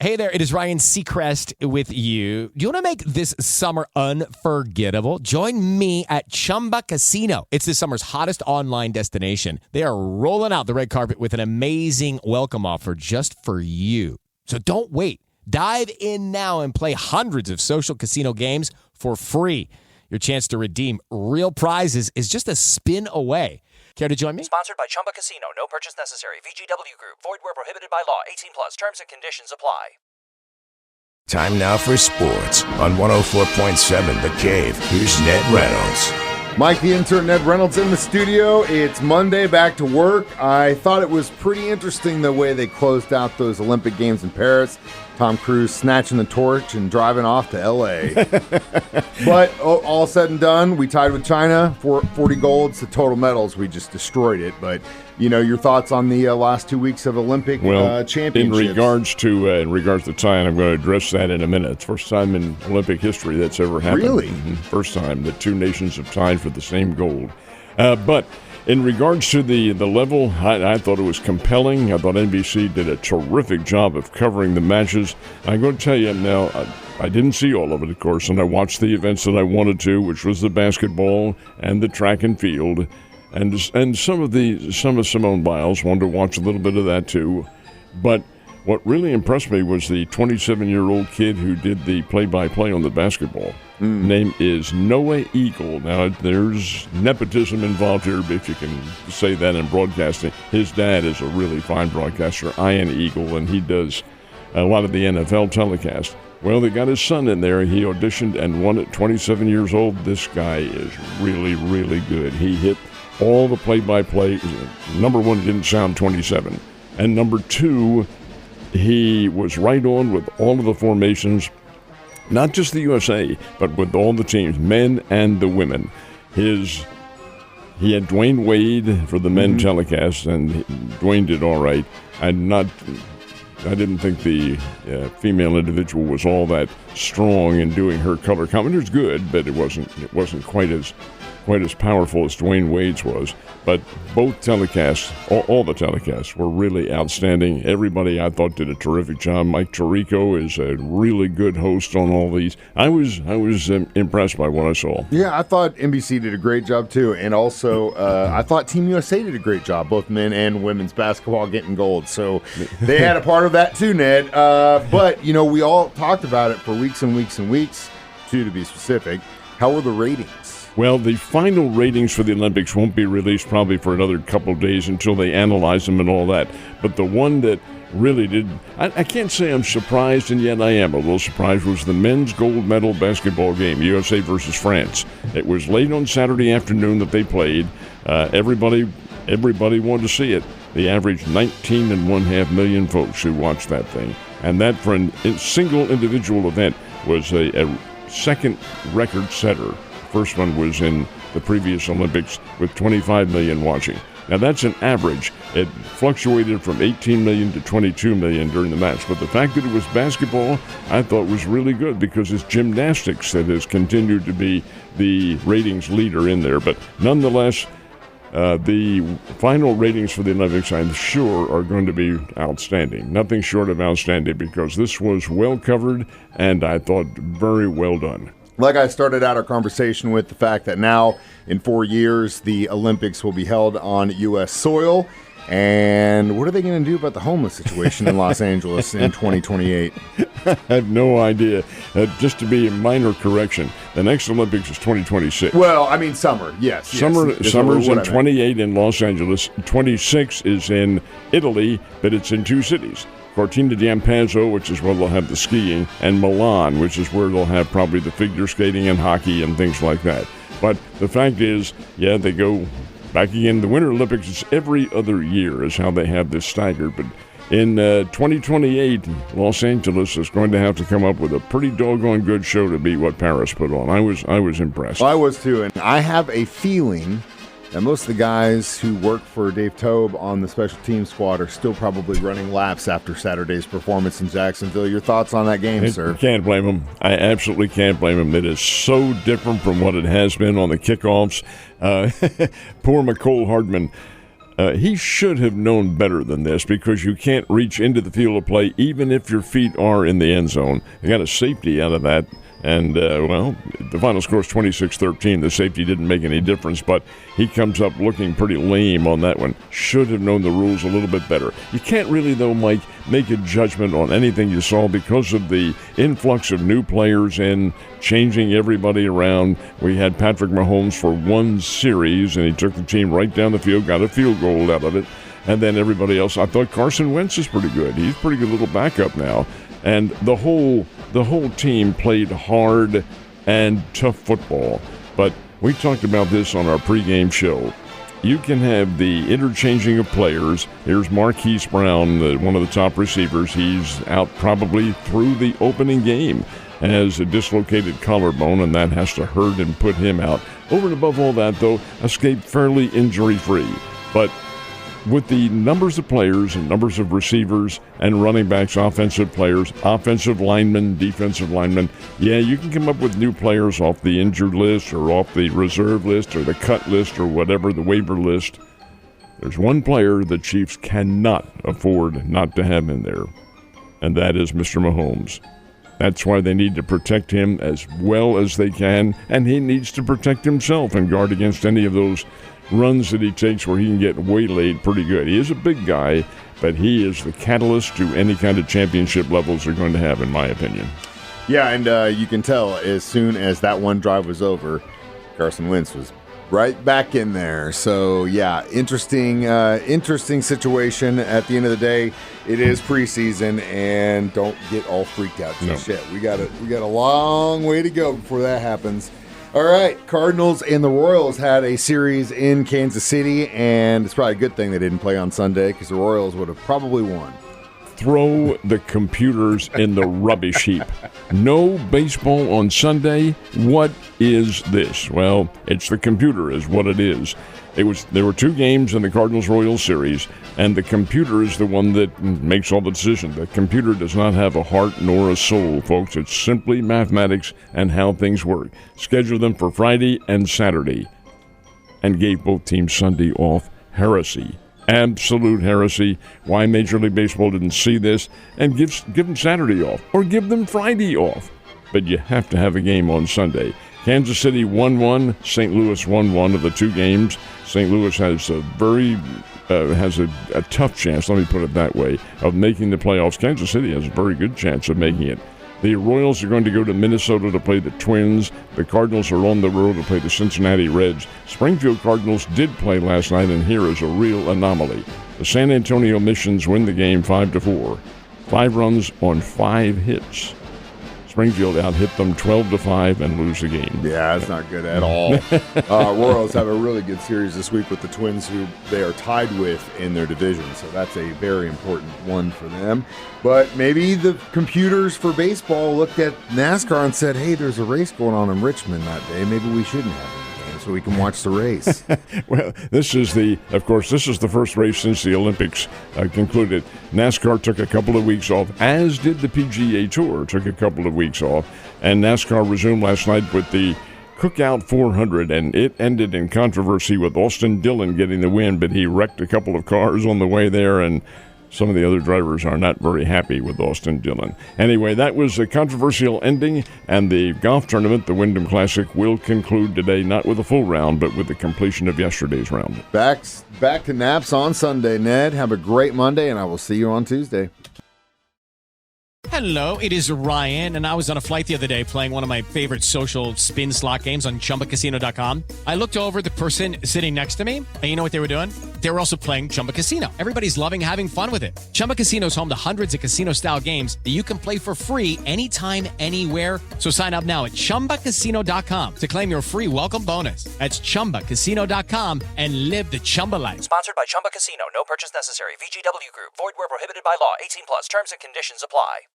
Hey there, it is Ryan Seacrest with you. Do you want to make this summer unforgettable? Join me at Chumba Casino. It's this summer's hottest online destination. They are rolling out the red carpet with an amazing welcome offer just for you. So don't wait. Dive in now and play hundreds of social casino games for free. Your chance to redeem real prizes is just a spin away. Care to join me? Sponsored by Chumba Casino. No purchase necessary. VGW Group. Void where prohibited by law. 18 plus. Terms and conditions apply. Time now for sports on 104.7 The Cave. Here's Ned Reynolds. Mike the intern, Ned Reynolds in the studio. It's Monday, back to work. I thought it was pretty interesting the way they closed out those Olympic Games in Paris. Tom Cruise snatching the torch and driving off to L.A. But all said and done, we tied with China for 40 gold. It's the total medals. We just destroyed it. But, you know, your thoughts on the last 2 weeks of Olympic championships? In regards to China, I'm going to address that in a minute. It's the first time in Olympic history that's ever happened. Really? Mm-hmm. First time that two nations have tied for the same gold. But in regards to the level, I thought it was compelling. I thought NBC did a terrific job of covering the matches. I'm going to tell you now, I didn't see all of it, of course, and I watched the events that I wanted to, which was the basketball and the track and field, and some of Simone Biles. Wanted to watch a little bit of that too. But what really impressed me was the 27-year-old kid who did the play-by-play on the basketball. Name is Noah Eagle. Now, there's nepotism involved here, if you can say that in broadcasting. His dad is a really fine broadcaster, Ian Eagle, and he does a lot of the NFL telecast. Well, they got his son in there. He auditioned and won at 27 years old. This guy is really, really good. He hit all the play-by-play. Number one, he didn't sound 27. And number two, he was right on with all of the formations, not just the USA, but with all the teams, men and the women. He had Dwayne Wade for the men telecast, and Dwayne did all right. I didn't think the female individual was all that strong in doing her color commentary. It was good, but it wasn't quite as powerful as Dwayne Wade's was. But both telecasts, all the telecasts, were really outstanding. Everybody, I thought, did a terrific job. Mike Tirico is a really good host on all these. I was impressed by what I saw. Yeah, I thought NBC did a great job too, and also I thought Team USA did a great job, both men and women's basketball getting gold. So they had a part of that too, Ned. But you know, we all talked about it for weeks and weeks and weeks. To be specific, how were the ratings? Well, the final ratings for the Olympics won't be released probably for another couple of days until they analyze them and all that. But the one that really did, I can't say I'm surprised, and yet I am a little surprised, was the men's gold medal basketball game, USA versus France. It was late on Saturday afternoon that they played. Everybody wanted to see it. The average 19.5 million folks who watched that thing. And that, for a single individual event, was a second record setter. First one was in the previous Olympics with 25 million watching. Now that's an average. It fluctuated from 18 million to 22 million during the match. But the fact that it was basketball, I thought was really good because it's gymnastics that has continued to be the ratings leader in there. But nonetheless, the final ratings for the Olympics, I'm sure, are going to be outstanding. Nothing short of outstanding because this was well covered and I thought very well done. Like I started out our conversation with the fact that now in 4 years the Olympics will be held on U.S. soil. And what are they going to do about the homeless situation in Los Angeles in 2028? I have no idea. Just to be a minor correction, the next Olympics is 2026. Well, I mean summer, yes. Summer's in 28 in Los Angeles. 26 is in Italy, but it's in two cities. Cortina d'Ampezzo, which is where they'll have the skiing, and Milan, which is where they'll have probably the figure skating and hockey and things like that. But the fact is, yeah, they go back again. The Winter Olympics is every other year is how they have this staggered. But in 2028, Los Angeles is going to have to come up with a pretty doggone good show to beat what Paris put on. I was impressed. I was too, and I have a feeling that most of the guys who work for Dave Tobe on the special team squad are still probably running laps after Saturday's performance in Jacksonville. Your thoughts on that game, sir? Can't blame them. I absolutely can't blame them. It is so different from what it has been on the kickoffs. Poor McCole Hardman. He should have known better than this because you can't reach into the field of play even if your feet are in the end zone. They got a safety out of that. And, the final score is 26-13. The safety didn't make any difference, but he comes up looking pretty lame on that one. Should have known the rules a little bit better. You can't really, though, Mike, make a judgment on anything you saw because of the influx of new players in, changing everybody around. We had Patrick Mahomes for one series, and he took the team right down the field, got a field goal out of it. And then everybody else, I thought Carson Wentz is pretty good. He's a pretty good little backup now. And the whole team played hard and tough football. But we talked about this on our pregame show. You can have the interchanging of players. Here's Marquise Brown, one of the top receivers. He's out probably through the opening game. Has a dislocated collarbone, and that has to hurt and put him out. Over and above all that, though, escaped fairly injury-free. But with the numbers of players and numbers of receivers and running backs, offensive players, offensive linemen, defensive linemen, yeah, you can come up with new players off the injured list or off the reserve list or the cut list or whatever, the waiver list. There's one player the Chiefs cannot afford not to have in there, and that is Mr. Mahomes. That's why they need to protect him as well as they can, and he needs to protect himself and guard against any of those runs that he takes where he can get waylaid pretty good. He is a big guy, but he is the catalyst to any kind of championship levels they're going to have, in my opinion. Yeah, and you can tell as soon as that one drive was over, Carson Wentz was right back in there. So, yeah, interesting situation. At the end of the day, it is preseason, and don't get all freaked out just yet. We got a long way to go before that happens. All right, Cardinals and the Royals had a series in Kansas City, and it's probably a good thing they didn't play on Sunday because the Royals would have probably won. Throw the computers in the rubbish heap. No baseball on Sunday? What is this? Well, it's the computer is what it is. There were two games in the Cardinals-Royals series, and the computer is the one that makes all the decisions. The computer does not have a heart nor a soul, folks. It's simply mathematics and how things work. Scheduled them for Friday and Saturday and gave both teams Sunday off. Heresy. Absolute heresy. Why Major League Baseball didn't see this and give them Saturday off or give them Friday off. But you have to have a game on Sunday. Kansas City 1-1, St. Louis 1-1 of the two games. St. Louis has a tough chance, let me put it that way, of making the playoffs. Kansas City has a very good chance of making it. The Royals are going to go to Minnesota to play the Twins. The Cardinals are on the road to play the Cincinnati Reds. Springfield Cardinals did play last night, and here is a real anomaly. The San Antonio Missions win the game 5-4. 5 runs on 5 hits. Springfield out-hit them 12-5 and lose the game. Yeah, that's not good at all. Royals have a really good series this week with the Twins, who they are tied with in their division, so that's a very important one for them. But maybe the computers for baseball looked at NASCAR and said, hey, there's a race going on in Richmond that day. Maybe we shouldn't have any games so we can watch the race. Well, this is the first race since the Olympics concluded. NASCAR took a couple of weeks off, as did the PGA Tour, took a couple of weeks off. And NASCAR resumed last night with the Cookout 400, and it ended in controversy with Austin Dillon getting the win, but he wrecked a couple of cars on the way there, and some of the other drivers are not very happy with Austin Dillon. Anyway, that was a controversial ending, and the golf tournament, the Wyndham Classic, will conclude today, not with a full round, but with the completion of yesterday's round. Back to naps on Sunday, Ned. Have a great Monday, and I will see you on Tuesday. Hello, it is Ryan, and I was on a flight the other day playing one of my favorite social spin slot games on ChumbaCasino.com. I looked over at the person sitting next to me, and you know what they were doing? They were also playing Chumba Casino. Everybody's loving having fun with it. Chumba Casino is home to hundreds of casino-style games that you can play for free anytime, anywhere. So sign up now at ChumbaCasino.com to claim your free welcome bonus. That's ChumbaCasino.com and live the Chumba life. Sponsored by Chumba Casino. No purchase necessary. VGW Group. Void where prohibited by law. 18+. Terms and conditions apply.